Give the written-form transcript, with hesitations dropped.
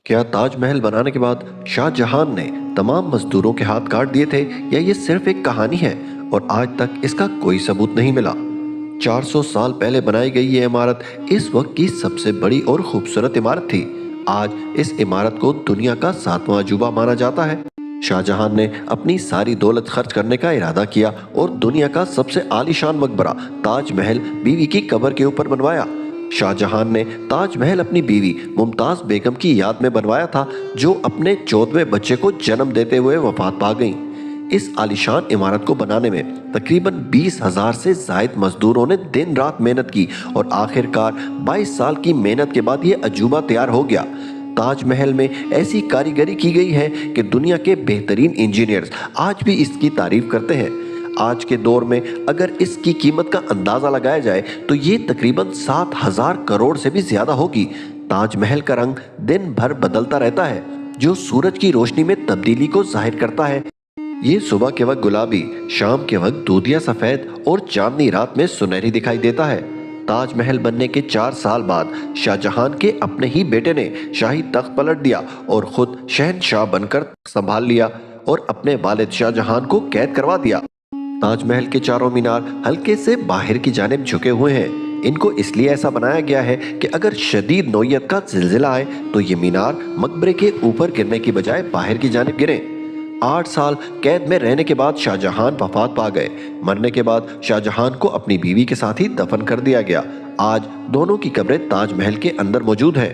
کیا تاج محل بنانے کے بعد شاہ جہان نے تمام مزدوروں کے ہاتھ کاٹ دیے تھے یا یہ صرف ایک کہانی ہے اور آج تک اس کا کوئی ثبوت نہیں ملا؟ 400 سال پہلے بنائی گئی یہ عمارت اس وقت کی سب سے بڑی اور خوبصورت عمارت تھی۔ آج اس عمارت کو دنیا کا 7واں عجوبہ مانا جاتا ہے۔ شاہ جہان نے اپنی ساری دولت خرچ کرنے کا ارادہ کیا اور دنیا کا سب سے عالی شان مقبرہ تاج محل بیوی کی قبر کے اوپر بنوایا۔ شاہ جہان نے تاج محل اپنی بیوی ممتاز بیگم کی یاد میں بنوایا تھا، جو اپنے 14ویں بچے کو جنم دیتے ہوئے وفات پا گئیں۔ اس عالیشان عمارت کو بنانے میں تقریباً 20,000 سے زائد مزدوروں نے دن رات محنت کی اور آخر کار 22 سال کی محنت کے بعد یہ عجوبہ تیار ہو گیا۔ تاج محل میں ایسی کاریگری کی گئی ہے کہ دنیا کے بہترین انجینئرز آج بھی اس کی تعریف کرتے ہیں۔ آج کے دور میں اگر اس کی قیمت کا اندازہ لگایا جائے تو یہ تقریباً 7,000 کروڑ سے بھی زیادہ ہوگی۔ تاج محل کا رنگ دن بھر بدلتا رہتا ہے، جو سورج کی روشنی میں تبدیلی کو ظاہر کرتا ہے۔ یہ صبح کے وقت گلابی، شام کے وقت دودھیا سفید اور چاندنی رات میں سنہری دکھائی دیتا ہے۔ تاج محل بننے کے 4 سال بعد شاہ جہان کے اپنے ہی بیٹے نے شاہی تخت پلٹ دیا اور خود شہنشاہ بن کر سنبھال لیا اور اپنے والد شاہ جہان کو قید کروا دیا۔ تاج محل کے چاروں مینار ہلکے سے باہر کی جانب جھکے ہوئے ہیں۔ ان کو اس لیے ایسا بنایا گیا ہے کہ اگر شدید نوعیت کا زلزلہ آئے تو یہ مینار مقبرے کے اوپر گرنے کی بجائے باہر کی جانب گریں۔ 8 سال قید میں رہنے کے بعد شاہ جہان وفات پا گئے۔ مرنے کے بعد شاہ جہان کو اپنی بیوی کے ساتھ ہی دفن کر دیا گیا۔ آج دونوں کی قبریں تاج محل کے اندر موجود ہیں۔